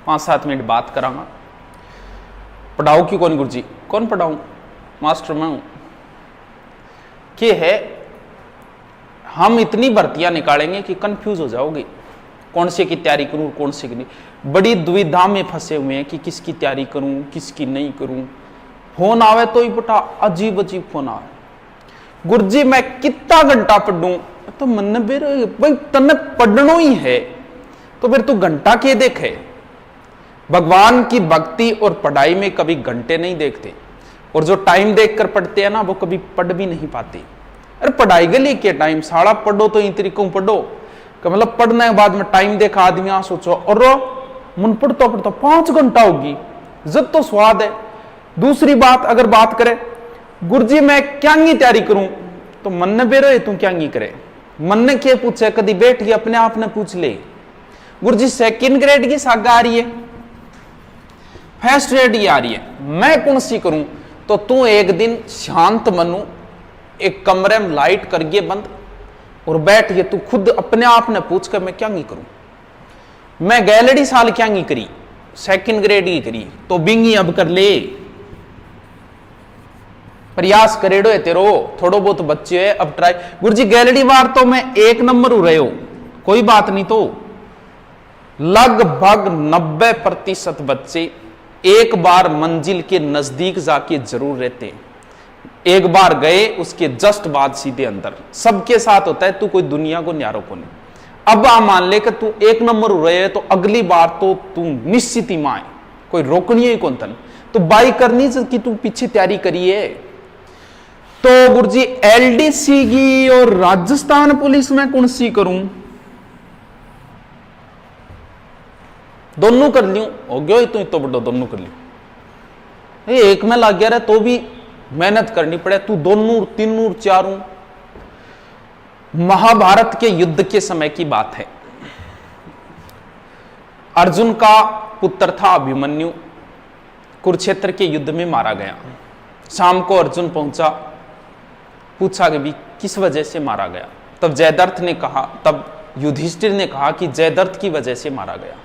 5-7 minute बात करांगा। पढ़ाओ कि कौन गुरुजी? कौन पढ़ाऊं? मास्टर मैं हूं। क्या है, हम इतनी भर्तियां निकालेंगे कि कंफ्यूज हो जाओगे, कौन से की तैयारी करूं, कौन से की नहीं। बड़ी दुविधा में फंसे हुए हैं कि किसकी तैयारी करूं, किसकी नहीं करूं। फोन आवे तो ही बेटा अजीब अजीब फोन आवे, गुरुजी मैं कितना घंटा पढ़ूं? तो मन भाई तने पढ़ना ही है तो फिर तू घंटा के देखे। भगवान की भक्ति और पढ़ाई में कभी घंटे नहीं देखते, और जो टाइम देखकर पढ़ते हैं ना वो कभी पढ़ भी नहीं पाते। अरे पढ़ाई के लिए क्या टाइम, साड़ा पढ़ो तो इन तरीकों पढ़ो कि मतलब पढ़ने के बाद में टाइम देखा आदमी आ सोचो और मन पढ़ता पढ़ता 5 घंटा होगी, जब तो स्वाद है। दूसरी बात अगर बात करें गुरुजी मैं क्या तैयारी करूं, तो मन ने बेरो तू क्या करे, मन ने क्या पूछे, कभी बैठ के अपने आप ने पूछ ले। गुरुजी 2nd ग्रेड की सागा आ रही है, फर्स्ट ग्रेड की आ रही है, मैं कौन सी करूं? तो तू एक दिन शांत मनु एक कमरे में लाइट करिए बंद और बैठ के तू खुद अपने आप ने पूछ कर मैं क्या करूं। मैं गैलरी साल क्या करी, 2nd ग्रेड की करी, तो बिंगी अब कर ले, प्रयास करेडो है तेरो, थोड़ो बहुत बच्चे है अब ट्राई। गुरुजी गैलरी बार तो मैं 1 नंबर हो रहे हो, कोई बात नहीं। तो लगभग 90% बच्चे एक बार मंजिल के नजदीक जाके जरूर रहते हैं, एक बार गए उसके जस्ट बाद सीधे अंदर। सबके साथ होता है, तू कोई दुनिया को न्यारो को नहीं। अब आ मान ले कि तू 1 नंबर हो रहे है तो अगली बार तो तू निश्चित ही माए, कोई रोकनी ही कौन तन, तो बाई करनी कि तू पीछे तैयारी करिए। तो गुरुजी एलडीसी की और राजस्थान पुलिस में कौन सी करूं? दोनों कर लियो, हो गया तो बड़ो दोनों कर लियो। एक में लग गया रहा तो भी मेहनत करनी पड़े, तू दोनों 3 4। महाभारत के युद्ध के समय की बात है, अर्जुन का पुत्र था अभिमन्यु, कुरुक्षेत्र के युद्ध में मारा गया। शाम को अर्जुन पहुंचा, पूछा कि भी किस वजह से मारा गया। तब जयद्रथ ने कहा, तब युधिष्ठिर ने कहा कि जयद्रथ की वजह से मारा गया।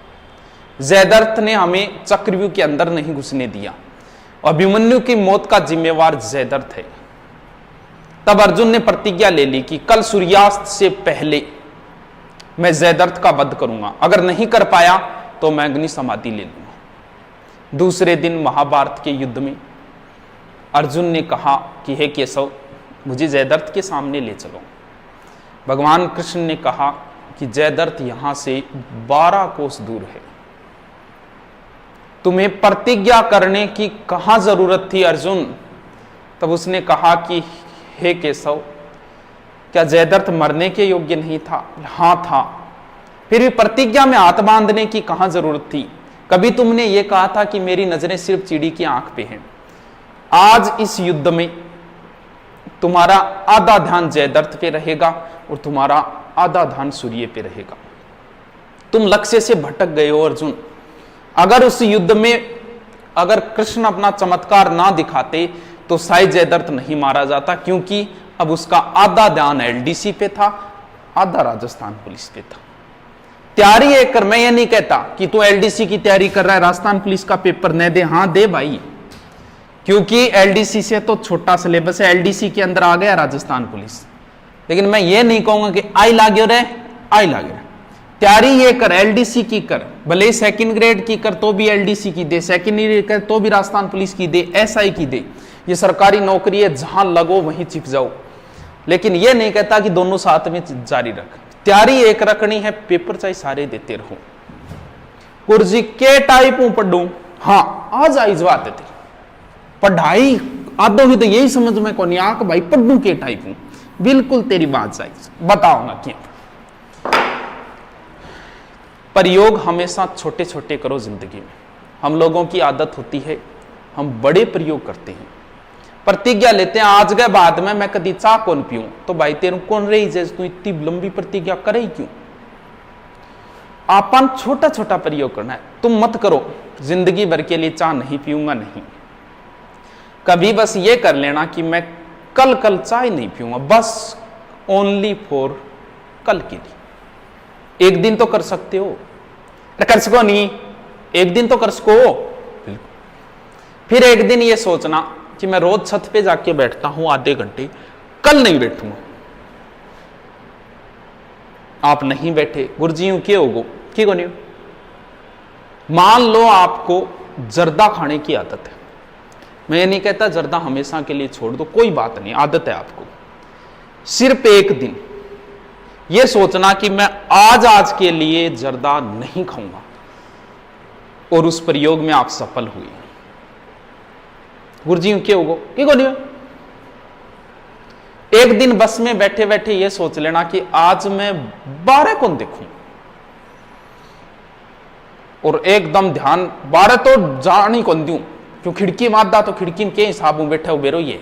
जयद्रथ ने हमें चक्रव्यूह के अंदर नहीं घुसने दिया, अभिमन्यु की मौत का जिम्मेवार जयद्रथ है। तब अर्जुन ने प्रतिज्ञा ले ली कि कल सूर्यास्त से पहले मैं जयद्रथ का वध करूंगा, अगर नहीं कर पाया तो मैं अग्नि समाधि ले लूंगा। दूसरे दिन महाभारत के युद्ध में अर्जुन ने कहा कि हे केशव मुझे जयद्रथ के सामने ले चलो। भगवान कृष्ण ने कहा कि जयद्रथ यहां से 12 कोस दूर है, तुम्हें प्रतिज्ञा करने की कहां जरूरत थी अर्जुन। तब उसने कहा कि हे केशव क्या जयद्रथ मरने के योग्य नहीं था? हां था। फिर भी प्रतिज्ञा में हाथ बांधने की कहां जरूरत थी? कभी तुमने यह कहा था कि मेरी नजरें सिर्फ चिड़ी की आंख पे हैं। आज इस युद्ध में तुम्हारा आधा ध्यान जयद्रथ पे रहेगा और तुम्हारा आधा ध्यान सूर्य पे रहेगा। तुम लक्ष्य से भटक गए हो अर्जुन। अगर उस युद्ध में अगर कृष्ण अपना चमत्कार ना दिखाते तो शायद जयद्रथ नहीं मारा जाता, क्योंकि अब उसका आधा ध्यान एलडीसी पे था, आधा राजस्थान पुलिस पे था। तैयारी एक कर, मैं ये नहीं कहता कि तू एलडीसी की तैयारी कर रहा है राजस्थान पुलिस का पेपर न दे, हां दे भाई, क्योंकि एलडीसी से तो छोटा सिलेबस है, एलडीसी के अंदर आ गया राजस्थान पुलिस। लेकिन मैं ये नहीं कहूंगा कि आई लागो रे आई लागे। तैयारी ये कर, एलडीसी की कर, भले 2nd ग्रेड की कर तो भी एलडीसी की दे, 2nd ग्रेड कर तो भी राजस्थान पुलिस की दे, एसआई की दे। ये सरकारी नौकरी है, जहां लगो वहीं चिप जाओ। लेकिन ये नहीं कहता कि दोनों साथ में जारी रख। तैयारी एक रखनी है, पेपर चाहे सारे देते रहो। गुरुजी के टाइप हूं पढ़ू, हाँ आज आई बात है पढ़ाई आदो ही तो यही समझ में कौन आंख भाई पढ़ू के टाइप हूं, बिल्कुल तेरी बात सही, बताऊंगा क्या। प्रयोग हमेशा छोटे छोटे करो जिंदगी में। हम लोगों की आदत होती है हम बड़े प्रयोग करते हैं, प्रतिज्ञा लेते हैं आज गए बाद में मैं कभी चाह कौन पीऊं, तो भाई तेरू कौन रही जैसे तू इतनी लंबी प्रतिज्ञा करे क्यों। आपन छोटा छोटा प्रयोग करना है। तुम मत करो जिंदगी भर के लिए चाह नहीं पीऊंगा, नहीं, कभी बस ये कर लेना कि मैं कल चाय नहीं पीऊंगा, बस ओनली फॉर कल के लिए। एक दिन तो कर सकते हो, कर सको नहीं एक दिन तो कर सको। फिर एक दिन ये सोचना कि मैं रोज छत पे जाके बैठता हूं आधे घंटे, कल नहीं बैठूंगा। आप नहीं बैठे, गुरुजी यूं क्यों होगो की को नहीं। मान लो आपको जर्दा खाने की आदत है, मैं ये नहीं कहता जर्दा हमेशा के लिए छोड़ दो, कोई बात नहीं, आदत है आपको। सिर्फ एक दिन ये सोचना कि मैं आज के लिए जर्दा नहीं खाऊंगा, और उस प्रयोग में आप सफल हुए। गुरुजी क्या होगा कि को नहीं। एक दिन बस में बैठे बैठे ये सोच लेना कि आज मैं 12 कौन देखूं, और एकदम ध्यान 12 तो जान ही कौन दूं, क्यों खिड़की मादा तो खिड़की के हिसाब में बैठे उबेरो ये,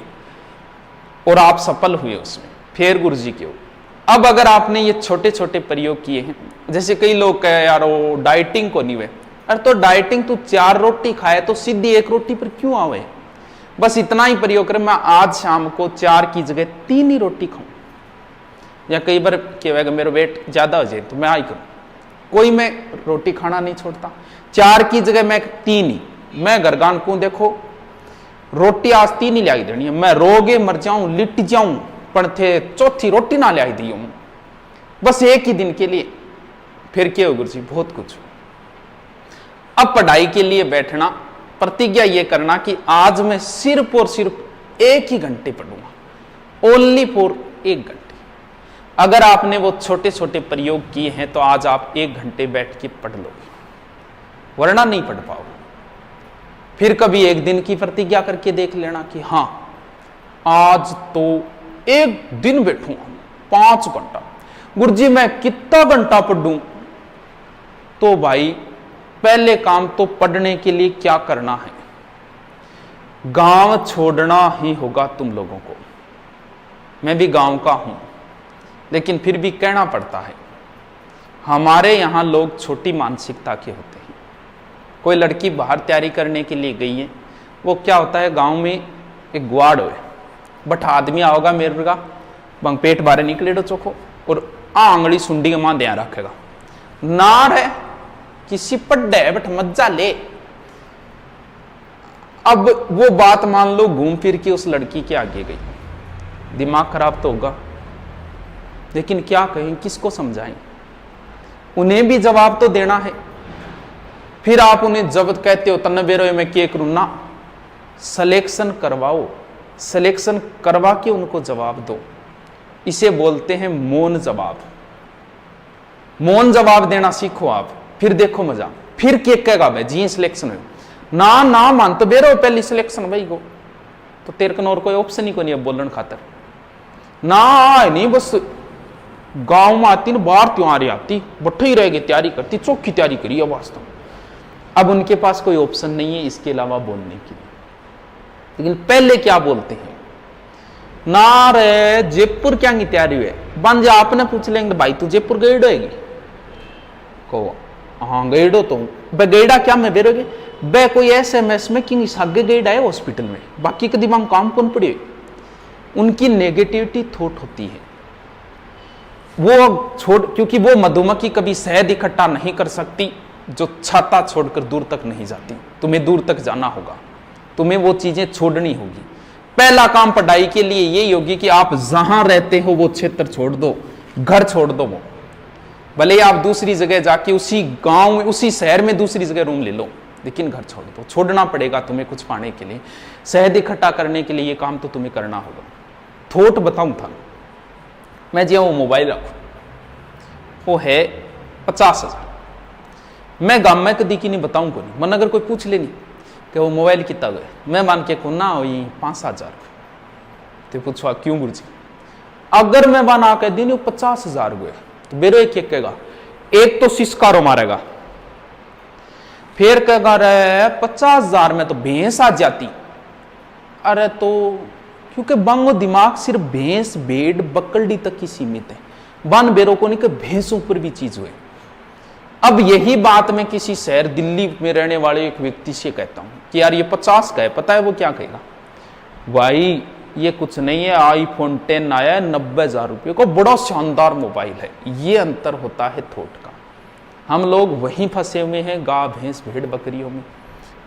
और आप सफल हुए उसमें। फिर गुरुजी क्यों। अब अगर आपने ये छोटे छोटे प्रयोग किए हैं, जैसे कई लोग कहे यार वो डाइटिंग को नहीं हुए, अरे तो डाइटिंग तू 4 रोटी खाए तो सीधी 1 रोटी पर क्यों आवे। बस इतना ही प्रयोग करें, मैं आज शाम को 4 की जगह 3 ही रोटी खाऊं, या कई बार कहेगा मेरा वेट ज्यादा हो जाए तो मैं आई करूं, कोई मैं रोटी खाना नहीं छोड़ता। 4 की जगह मैं 3 ही, मैं घरगान को देखो रोटी आज 3 ही लाई देनी है, मैं रोगे मर जाऊं लिट जाऊं पर थे चौथी रोटी ना लाई दी हूं, बस एक ही दिन के लिए। फिर क्या हो गुरुजी, बहुत कुछ। अब पढ़ाई के लिए बैठना, प्रतिज्ञा ये करना कि आज मैं सिर्फ और सिर्फ 1 ही घंटे पढ़ूंगा, ओनली फॉर 1 घंटे। अगर आपने वो छोटे छोटे प्रयोग किए हैं तो आज आप 1 घंटे बैठ के पढ़ लोगे, वरना नहीं पढ़ पाओगे। फिर कभी एक दिन की प्रतिज्ञा करके देख लेना कि हां आज तो 1 दिन बैठूंगा 5 घंटा। गुरुजी मैं कितना घंटा पढ़ूं, तो भाई पहले काम तो पढ़ने के लिए क्या करना है, गांव छोड़ना ही होगा तुम लोगों को। मैं भी गांव का हूं, लेकिन फिर भी कहना पड़ता है, हमारे यहां लोग छोटी मानसिकता के होते हैं। कोई लड़की बाहर तैयारी करने के लिए गई है, वो क्या होता है गांव में एक गुआड़ हो, बट आदमी आओगा मेरे का बंग पेट बारे निकले डो चोखो, और आंगली सुंडी के मां ध्यान रखेगा नार है किसी पड्डे बट मज्जा ले। अब वो बात मान लो घूम फिर के उस लड़की के आगे गई, दिमाग खराब तो होगा, लेकिन क्या कहें, किसको समझाएं, उन्हें भी जवाब तो देना है। फिर आप उन्हें जब कहते हो तन्ने बेरो मैं क्या करूं ना, सिलेक्शन करवाओ, सिलेक्शन करवा के उनको जवाब दो। इसे बोलते हैं मौन जवाब। मौन जवाब देना सीखो आप, फिर देखो मजा। फिर क्या कहेगा भाई जी सिलेक्शन हो ना ना मान तो बेरो पहली सिलेक्शन भाई को, तो तेरे कन और कोई ऑप्शन ही को नहीं है बोलने खातर ना आए नहीं, बस गांव में आती ना बाहर त्यों आ रही आती बट्ठे ही रहेगी, तैयारी करती चौकी तैयारी करी है वास्तव। अब उनके पास कोई ऑप्शन नहीं है इसके अलावा बोलने के लिए, लेकिन पहले क्या बोलते हैं ना रे जयपुर क्या की तैयारी हुई, बन जा आपने पूछ लेंगे भाई तू जयपुर गईड होगी को, हाँ गईडो तो गईडा क्या मैं बेरोगे बे कोई SMS में कि सागे गईड आए हॉस्पिटल में, बाकी के दिमाग काम कौन पड़े। उनकी नेगेटिविटी थॉट होती है, वो छोड़, क्योंकि वो मधुमक्खी कभी शहद इकट्ठा नहीं कर सकती जो छाता छोड़कर दूर तक नहीं जाती। तुम्हें दूर तक जाना होगा, तुम्हें वो चीजें छोड़नी होगी। पहला काम पढ़ाई के लिए यही होगी कि आप जहां रहते हो वो क्षेत्र छोड़ दो, घर छोड़ दो, वो भले आप दूसरी जगह जाके उसी गांव में उसी शहर में दूसरी जगह रूम ले लो, लेकिन घर छोड़ दो। छोड़ना पड़ेगा तुम्हें कुछ पाने के लिए, शहद इकट्ठा करने के लिए ये काम तो तुम्हें करना होगा। थोट बताऊं था मैं जी, वो मोबाइल रखू वो है 50,000, मैं गांव में कदी की नहीं बताऊं को नहीं, मन अगर कोई पूछ लेनी कि वो मोबाइल कितना गए, मैं मान के को ना हो 5,000, तो पूछवा क्यों गुरुजी, अगर मैं बना के दिन 50,000 गए तो बेरो एक कहेगा, एक तो सिस्कारो मारेगा, फिर कहेगा रे 50,000 में तो भैंस आ जाती। अरे तो क्योंकि बंगो दिमाग सिर्फ भैंस भेड़ बकरडी तक ही सीमित है, बन बेरो को नहीं कि भैंसों पर भी चीज हुए। अब यही बात मैं किसी शहर दिल्ली में रहने वाले एक व्यक्ति से कहता हूं कि यार ये 50 का है, पता है वो क्या कहेगा, भाई ये कुछ नहीं है, iPhone 10 आया है 90,000 रुपये को, बड़ा शानदार मोबाइल है। ये अंतर होता है थॉट का। हम लोग वहीं फंसे हुए हैं, गाय भैंस भेड़ बकरियों में।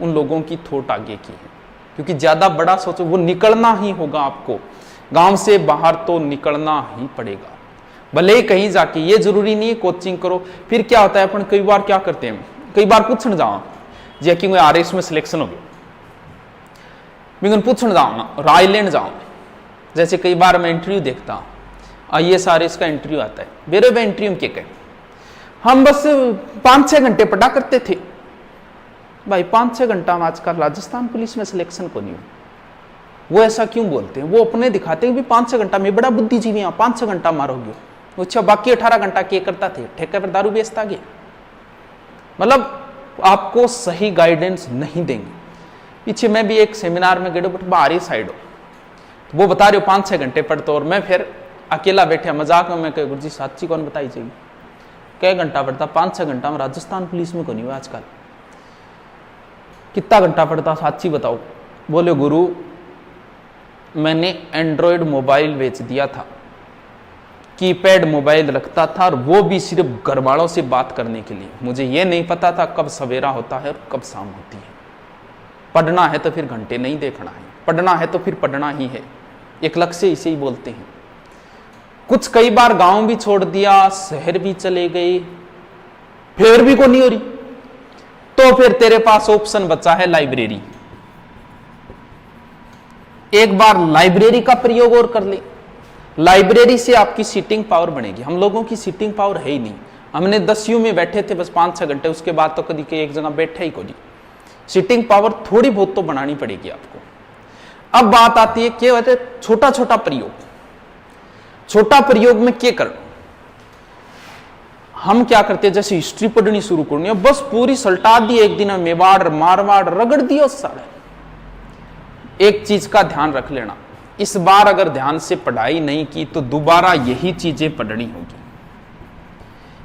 उन लोगों की थोट आगे की है, क्योंकि ज्यादा बड़ा सोचो, वो निकलना ही होगा आपको, गांव से बाहर तो निकलना ही पड़ेगा, भले ही कहीं जाके। ये जरूरी नहीं है कोचिंग करो। फिर क्या होता है, अपन कई बार क्या करते हैं, कई बार पूछने जाओ जे कि RS में सिलेक्शन हो गया, मैं पूछने जाऊँ ना, राय लेने जाऊँ। जैसे कई बार मैं इंटरव्यू देखता हूँ, IAS RS का इंटरव्यू आता है, मेरे में इंटरव्यू में क्या कहें, हम बस 5-6 घंटे पढ़ा करते थे। भाई 5-6 घंटा में आजकल राजस्थान पुलिस में सिलेक्शन को नहीं हो। वो ऐसा क्यों बोलते हैं, वो अपने दिखाते हैं भी 5-6 घंटा में बड़ा बुद्धिजीवी, यहाँ 5-6 घंटा मारोगे। अच्छा, बाकी 18 घंटा क्या करता थे, ठेके पर दारू बेचता गया। मतलब आपको सही गाइडेंस नहीं देंगे। पीछे मैं भी एक सेमिनार में गए, बट बाहरी साइड हो, तो वो बता रहे हो 5-6 घंटे पढ़ते, और मैं फिर अकेला बैठा मजाक में, मैं कह गुरु जी साची कौन बताई चाहिए, क्या घंटा पढ़ता, 5-6 घंटा में राजस्थान पुलिस में को नहीं हुआ आजकल, कितना घंटा पढ़ता साची बताओ। बोले गुरु मैंने एंड्रॉयड मोबाइल बेच दिया था, कीपैड मोबाइल रखता था, और वो भी सिर्फ घर वालों से बात करने के लिए। मुझे ये नहीं पता था कब सवेरा होता है और कब शाम होती है। पढ़ना है तो फिर घंटे नहीं देखना है, पढ़ना है तो फिर पढ़ना ही है, एक लक्ष्य इसे ही बोलते हैं। कुछ कई बार गांव भी छोड़ दिया, शहर भी चले गए, फिर भी को नहीं हो रही, तो फिर तेरे पास ऑप्शन बचा है लाइब्रेरी। एक बार लाइब्रेरी का प्रयोग और कर ले, लाइब्रेरी से आपकी सीटिंग पावर बढ़ेगी। हम लोगों की सीटिंग पावर है ही नहीं, हमने 10वीं में बैठे थे बस 5-6 घंटे, उसके बाद तो कभी के एक जगह बैठे ही को नहीं। सीटिंग पावर थोड़ी बहुत तो बनानी पड़ेगी आपको। अब बात आती है क्या होता है छोटा छोटा प्रयोग। छोटा प्रयोग में क्या करना, हम क्या करते हैं, जैसे हिस्ट्री पढ़नी शुरू करनी है, बस पूरी सल्टा दी एक दिन में, मेवाड़ मारवाड़ रगड़ दिया सारे। एक चीज का ध्यान रख लेना, इस बार अगर ध्यान से पढ़ाई नहीं की तो दोबारा यही चीजें पढ़नी होगी।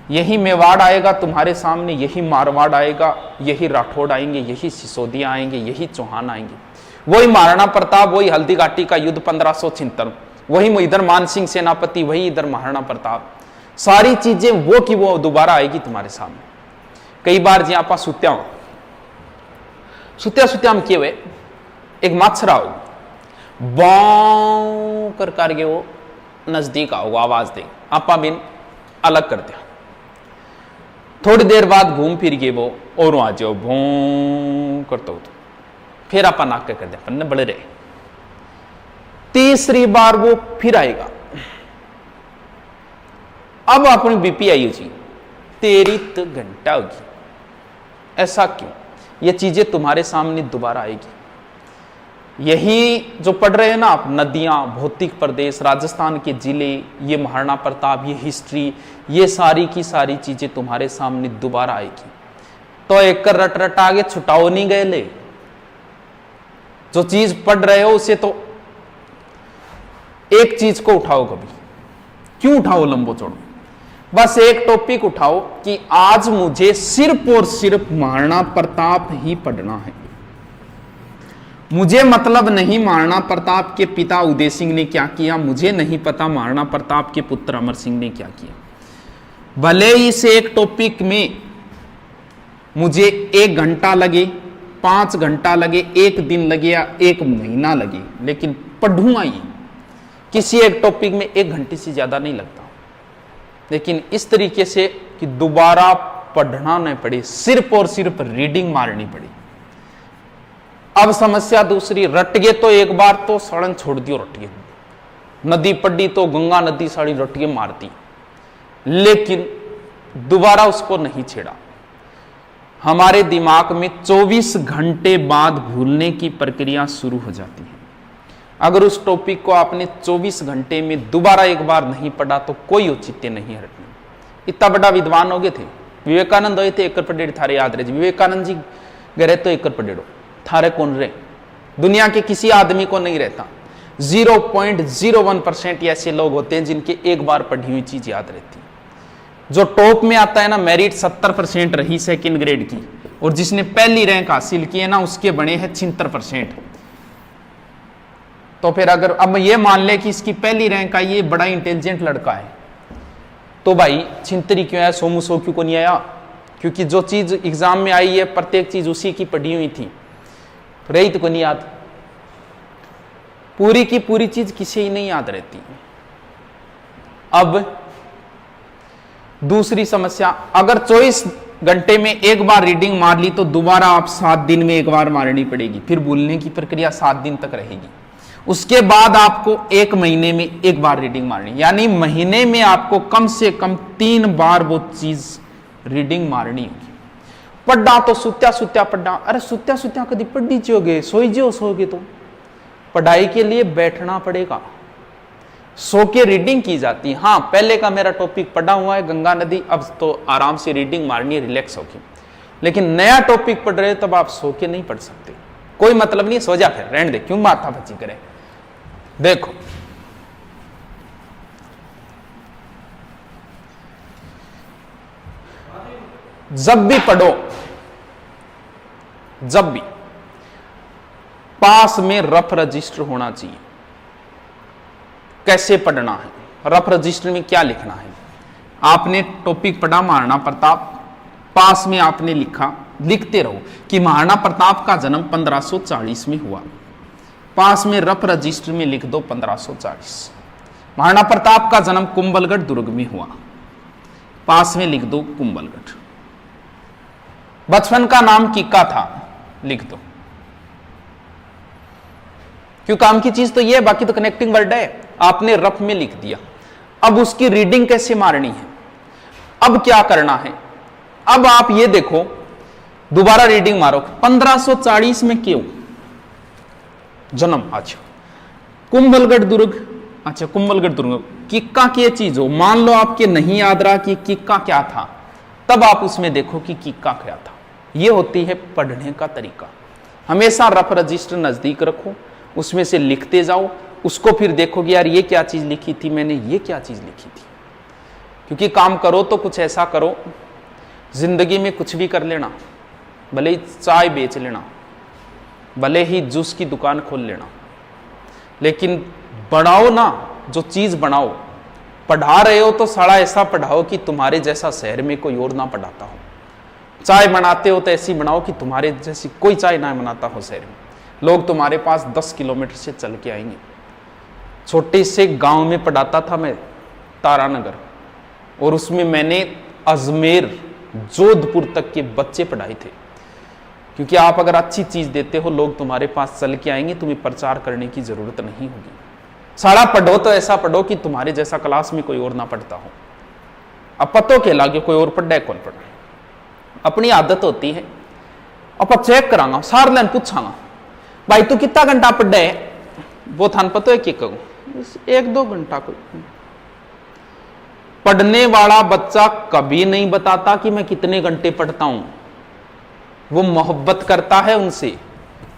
यही मेवाड़ आएगा तुम्हारे सामने, यही मारवाड़ आएगा, यही राठौड़ आएंगे, यही सिसोदिया आएंगे, यही चौहान आएंगे, वही महाराणा प्रताप, वही हल्दीघाटी का युद्ध 1576, वही इधर मानसिंह सेनापति, वही इधर महाराणा प्रताप। सारी चीजें वो की वो दोबारा आएगी तुम्हारे सामने। कई बार जी आप सुत्या में किए हुए एक माछरा हो, बाँ कर करके वो नजदीक आओ, आवाज दे, आपा बिन अलग कर दिया। थोड़ी देर बाद घूम फिर गए वो और आ जाओ भों करते हो, फिर आपा नाक कर दिया, पन्ने बड़े रहे। तीसरी बार वो फिर आएगा, अब अपनी बीपी आई जी, तेरी तो घंटा होगी। ऐसा क्यों, ये चीजें तुम्हारे सामने दोबारा आएगी। यही जो पढ़ रहे हैं ना आप, नदियां, भौतिक प्रदेश, राजस्थान के जिले, ये महाराणा प्रताप, ये हिस्ट्री, ये सारी की सारी चीजें तुम्हारे सामने दोबारा आएगी। तो एक रट रट आगे छुटाओ नहीं गए ले, जो चीज पढ़ रहे हो उसे तो एक चीज को उठाओ। कभी क्यों उठाओ लंबो चौड़ो, बस एक टॉपिक उठाओ कि आज मुझे सिर्फ और सिर्फ महाराणा प्रताप ही पढ़ना है। मुझे मतलब नहीं महाराणा प्रताप के पिता उदय सिंह ने क्या किया, मुझे नहीं पता महाराणा प्रताप के पुत्र अमर सिंह ने क्या किया। भले ही इस एक टॉपिक में मुझे 1 घंटा लगे, 5 घंटा लगे, 1 दिन लगे या 1 महीना लगे, लेकिन पढ़ूंगा ही। किसी एक टॉपिक में 1 घंटे से ज्यादा नहीं लगता, लेकिन इस तरीके से कि दोबारा पढ़ना नहीं पड़े, सिर्फ और सिर्फ रीडिंग मारनी पड़ी। अब समस्या दूसरी, रट गए तो एक बार तो सड़न छोड़ दियो, रट गए। नदी पड़ी तो गंगा नदी साड़ी रट के मारती, लेकिन दोबारा उसको नहीं छेड़ा। हमारे दिमाग में 24 घंटे बाद भूलने की प्रक्रिया शुरू हो जाती है। अगर उस टॉपिक को आपने 24 घंटे में दोबारा एक बार नहीं पढ़ा तो कोई औचित्य नहीं हटने। इतना बड़ा विद्वान हो गए थे, विवेकानंद हुए थे, 1 पढ़ेड़ थारे याद रहे। विवेकानंद जी गए तो 1 पढ़ेड़ो थारे कौन रहे, दुनिया के किसी आदमी को नहीं रहता। 0.01% ऐसे लोग होते हैं जिनके एक बार पढ़ी हुई चीज याद रहती। जो टॉप में आता है ना, मेरिट 70% रही सेकंड ग्रेड की, और जिसने पहली रैंक हासिल की है ना, उसके बने हैं 76%। तो फिर अगर अब ये मान ले कि इसकी पहली रैंक आई, ये बड़ा इंटेलिजेंट लड़का है, तो भाई छिंतरी क्यों है, सोमू सो क्यों को नहीं आया, क्योंकि जो चीज एग्जाम में आई है प्रत्येक चीज उसी की पढ़ी हुई थी, रही तो को नहीं याद। पूरी की पूरी चीज किसी ही नहीं याद रहती। अब दूसरी समस्या, अगर 24 घंटे में एक बार रीडिंग मार ली तो दोबारा आप 7 दिन में एक बार मारनी पड़ेगी, फिर भूलने की प्रक्रिया 7 दिन तक रहेगी। उसके बाद आपको 1 महीने में एक बार रीडिंग मारनी, यानी महीने में आपको कम से कम 3 बार वो चीज रीडिंग मारनी होगी। पढ़ा तो सुत्या सुत्या पढ़ा, अरे सुत्या सुत्या कभी पढ़ी जोगे, सोई जो सोगे तो पढ़ाई के लिए बैठना पड़ेगा, सो के रीडिंग की जाती है। हाँ, पहले का मेरा टॉपिक पढ़ा हुआ है गंगा नदी, अब तो आराम से रीडिंग मारनी है रिलैक्स होके। लेकिन नया टॉपिक पढ़ रहे हो तब आप सो के नहीं पढ़ सकते, कोई मतलब नहीं, सो जा फिर, रहने दे, क्यों माथा बची करे। देखो जब भी पढ़ो, जब भी पास में रफ रजिस्टर होना चाहिए। कैसे पढ़ना है, रफ रजिस्टर में क्या लिखना है। आपने टॉपिक पढ़ा महाराणा प्रताप, पास में आपने लिखा, लिखते रहो कि महाराणा प्रताप का जन्म 1540 में हुआ, पास में रफ रजिस्टर में लिख दो 1540। महाराणा प्रताप का जन्म कुंभलगढ़ दुर्ग में हुआ, पास में लिख दो कुंभलगढ़। बचपन का नाम किक्का था, लिख दो, क्यों काम की चीज तो ये है, बाकी तो कनेक्टिंग वर्ड है, आपने रफ में लिख दिया। अब उसकी रीडिंग कैसे मारनी है, अब क्या करना है। अब आप ये देखो, दोबारा रीडिंग मारो, 1540 में क्यों जन्म, अच्छा कुंभलगढ़ दुर्ग, अच्छा कुंभलगढ़ दुर्ग, किक्का की चीज हो, मान लो आपके नहीं याद रहा कि किक्का क्या था, तब आप उसमें देखो कि किक्का क्या था। यह होती है पढ़ने का तरीका। हमेशा रफ रजिस्टर नजदीक रखो, उसमें से लिखते जाओ, उसको फिर देखोगे यार ये क्या चीज लिखी थी मैंने, ये क्या चीज लिखी थी। क्योंकि काम करो तो कुछ ऐसा करो, जिंदगी में कुछ भी कर लेना, भले ही चाय बेच लेना, भले ही जूस की दुकान खोल लेना, लेकिन बढ़ाओ ना, जो चीज बनाओ। पढ़ा रहे हो तो साला ऐसा पढ़ाओ कि तुम्हारे जैसा शहर में कोई और ना पढ़ाता हो। चाय बनाते हो तो ऐसी बनाओ कि तुम्हारे जैसी कोई चाय ना बनाता हो शहर में, लोग तुम्हारे पास 10 किलोमीटर से चल के आएंगे। छोटे से गांव में पढ़ाता था मैं, तारानगर, और उसमें मैंने अजमेर जोधपुर तक के बच्चे पढ़ाए थे। क्योंकि आप अगर अच्छी चीज देते हो, लोग तुम्हारे पास चल के आएंगे, तुम्हें प्रचार करने की जरूरत नहीं होगी। सारा पढ़ो तो ऐसा पढ़ो कि तुम्हारे जैसा क्लास में कोई और ना पढ़ता हो। अब पतो के लागे कोई और पढ़ा है कौन पढ़ा, अपनी आदत होती है। अब चेक करांगा, सार लाइन पूछांगा, भाई तू कितना घंटा पढ़ा है, वो थान पतो है कि कहूं 1-2 घंटा। कोई पढ़ने वाला बच्चा कभी नहीं बताता कि मैं कितने घंटे पढ़ता हूं, वो मोहब्बत करता है उनसे।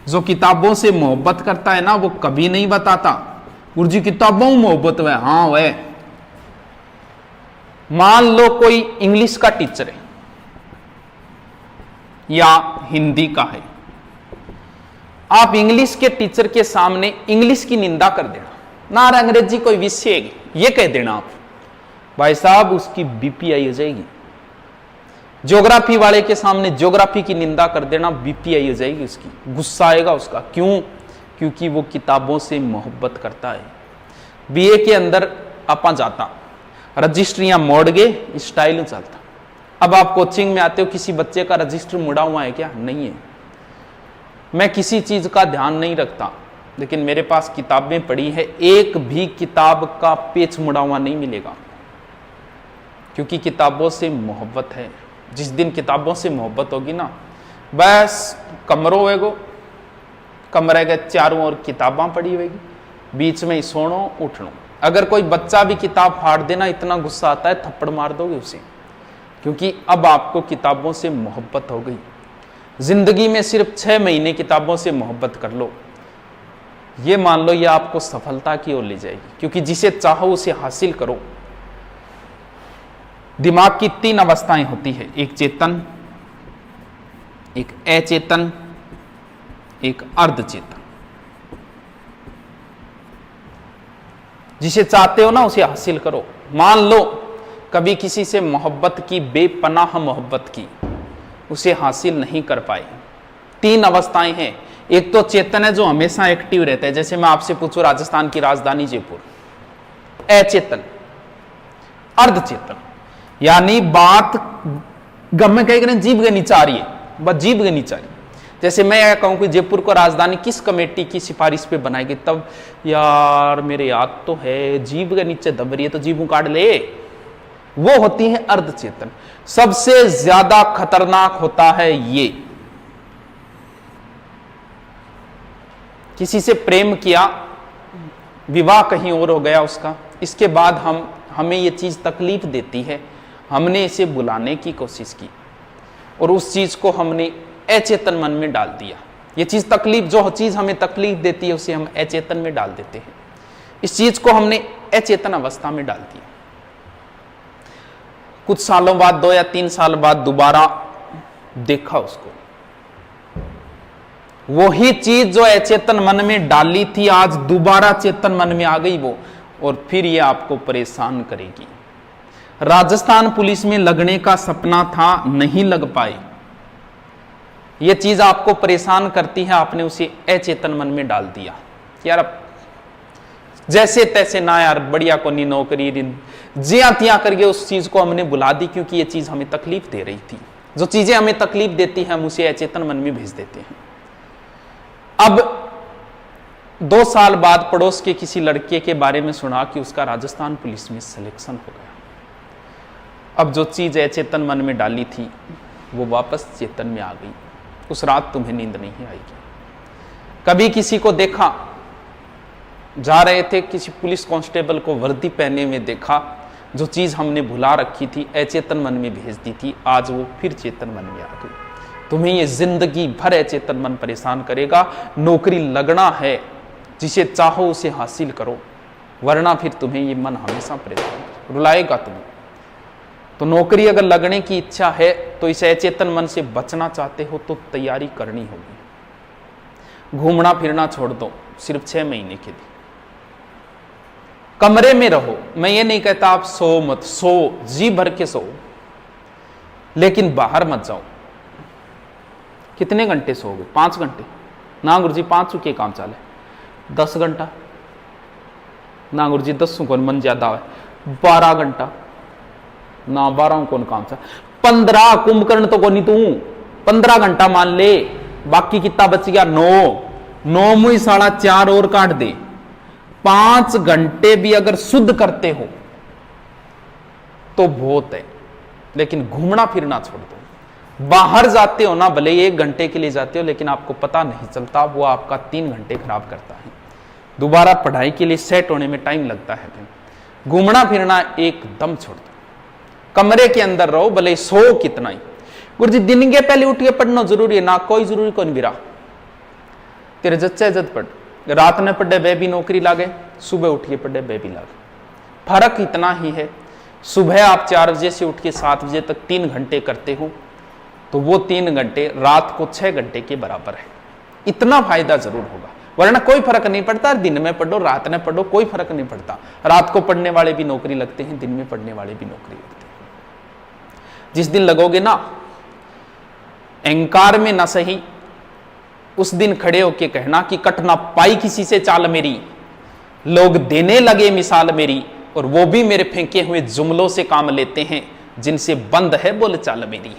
जो किताबों से मोहब्बत करता है ना, वो कभी नहीं बताता गुरुजी किताबों में मोहब्बत है। हाँ वह, मान लो कोई इंग्लिश का टीचर है या हिंदी का है, आप इंग्लिश के टीचर के सामने इंग्लिश की निंदा कर देना ना, अंग्रेजी कोई विषय है ये कह देना आप, भाई साहब उसकी बीपीआई हो जाएगी। ज्योग्राफी वाले के सामने ज्योग्राफी की निंदा कर देना, बीपीआई हो जाएगी उसकी, गुस्सा आएगा उसका। क्यों? क्योंकि वो किताबों से मोहब्बत करता है। बीए के अंदर आपा जाता, रजिस्ट्रियां मोड़ गए, स्टाइल चलता। अब आप कोचिंग में आते हो, किसी बच्चे का रजिस्टर मुड़ा हुआ है क्या? नहीं है। मैं किसी चीज का ध्यान नहीं रखता, लेकिन मेरे पास किताबें पड़ी है, एक भी किताब का पेज मुड़ा हुआ नहीं मिलेगा, क्योंकि किताबों से मोहब्बत है। जिस दिन किताबों से मोहब्बत होगी ना, बस कमरों वेगो, कमरे के चारों ओर किताबां पड़ी होगी, बीच में ही सोनो उठनो। अगर कोई बच्चा भी किताब फाड़ देना, इतना गुस्सा आता है थप्पड़ मार दोगे उसे, क्योंकि अब आपको किताबों से मोहब्बत हो गई। जिंदगी में सिर्फ 6 महीने किताबों से मोहब्बत कर लो, ये मान लो ये आपको सफलता की ओर ले जाएगी, क्योंकि जिसे चाहो उसे हासिल करो। दिमाग की 3 अवस्थाएं होती है, एक चेतन, एक अचेतन, एक अर्धचेतन। जिसे चाहते हो ना उसे हासिल करो। मान लो कभी किसी से मोहब्बत की, बेपनाह मोहब्बत की, उसे हासिल नहीं कर पाए। तीन अवस्थाएं हैं। एक तो चेतन है जो हमेशा एक्टिव रहता है, जैसे मैं आपसे पूछूं राजस्थान की राजधानी जयपुर, अचेतन। अर्धचेतन यानी बात गम कह जीव के नीचे आ रही है, बस जीव के नीचे आ रही है। जैसे मैं यह कहूं कि जयपुर को राजधानी किस कमेटी की सिफारिश पे बनाएगी, तब यार मेरे याद तो है जीव के नीचे दब रही है तो जीव काट ले, वो होती है अर्धचेतन। सबसे ज्यादा खतरनाक होता है ये, किसी से प्रेम किया, विवाह कहीं और हो गया उसका, इसके बाद हमें ये चीज तकलीफ देती है, हमने इसे बुलाने की कोशिश की और उस चीज को हमने अचेतन मन में डाल दिया। ये चीज तकलीफ, जो चीज हमें तकलीफ देती है उसे हम अचेतन में डाल देते हैं। इस चीज को हमने अचेतन अवस्था में डाल दिया। कुछ सालों बाद, 2 या 3 साल बाद दोबारा देखा उसको, वही चीज जो अचेतन मन में डाली थी आज दोबारा चेतन मन में आ गई वो, और फिर ये आपको परेशान करेगी। राजस्थान पुलिस में लगने का सपना था, नहीं लग पाए। ये चीज आपको परेशान करती है, आपने उसे अचेतन मन में डाल दिया। यार अब जैसे तैसे ना यार, बढ़िया को नहीं नौकरी, जिया तिया करके उस चीज को हमने बुला दी, क्योंकि ये चीज हमें तकलीफ दे रही थी। जो चीजें हमें तकलीफ देती हैं हम उसे अचेतन मन में भेज देते हैं। अब 2 साल बाद पड़ोस के किसी लड़के के बारे में सुना कि उसका राजस्थान पुलिस में सिलेक्शन हो गया। अब जो चीज अचेतन मन में डाली थी वो वापस चेतन में आ गई। उस रात तुम्हें नींद नहीं आएगी। कभी किसी को देखा, जा रहे थे, किसी पुलिस कांस्टेबल को वर्दी पहने में देखा, जो चीज हमने भुला रखी थी, अचेतन मन में भेज दी थी, आज वो फिर चेतन मन में आ गई। तुम्हें ये जिंदगी भर अचेतन मन परेशान करेगा। नौकरी लगना है, जिसे चाहो उसे हासिल करो, वरना फिर तुम्हें ये मन हमेशा परेशान रुलाएगा तुम्हें। तो नौकरी अगर लगने की इच्छा है तो इस अचेतन मन से बचना चाहते हो तो तैयारी करनी होगी। घूमना फिरना छोड़ दो, सिर्फ 6 महीने के लिए कमरे में रहो। मैं ये नहीं कहता आप सो मत, सो जी भर के सो, लेकिन बाहर मत जाओ। कितने घंटे सोओगे? 5 घंटे ना गुरुजी, 5 के काम चाले 10 घंटा ना गुरुजी, 10 को मन ज्यादा है। 12 घंटा ना, 12 कौन काम चल, 15 कुंभकर्ण तो कौन तू, 15 घंटा मान ले, बाकी कितना बच गया? 9 मुई 4.5 और काट दे। 5 घंटे भी अगर शुद्ध करते हो तो बहुत है, लेकिन घूमना फिरना छोड़ दो। बाहर जाते हो ना, भले 1 घंटे के लिए जाते हो, लेकिन आपको पता नहीं चलता, वो आपका 3 घंटे खराब करता है। दोबारा पढ़ाई के लिए सेट होने में टाइम लगता है। घूमना फिरना एकदम छोड़ दो, कमरे के अंदर रहो, भले सो कितना ही। गुरुजी दिन के पहले उठ के पढ़ना जरूरी है ना? कोई जरूरी कौन बिरा, तेरे जच्चे जद पढ़, रात में पढ़े वे भी नौकरी लागे, सुबह उठ के पढ़े वे भी लागे। फर्क इतना ही है, सुबह आप 4 बजे से उठ के 7 बजे तक 3 घंटे करते हो, तो वो 3 घंटे रात को 6 घंटे के बराबर है। इतना फायदा जरूर होगा, वरना कोई फर्क नहीं पड़ता। दिन में पढ़ो, रात में पढ़ो, कोई फर्क नहीं पड़ता। रात को पढ़ने वाले भी नौकरी लगते हैं, दिन में पढ़ने वाले भी नौकरी लगते हैं। जिस दिन लगोगे ना, अहंकार में ना सही, उस दिन खड़े होके कहना कि कट ना पाई किसी से चाल मेरी, लोग देने लगे मिसाल मेरी, और वो भी मेरे फेंके हुए जुमलों से काम लेते हैं, जिनसे बंद है बोल चाल मेरी।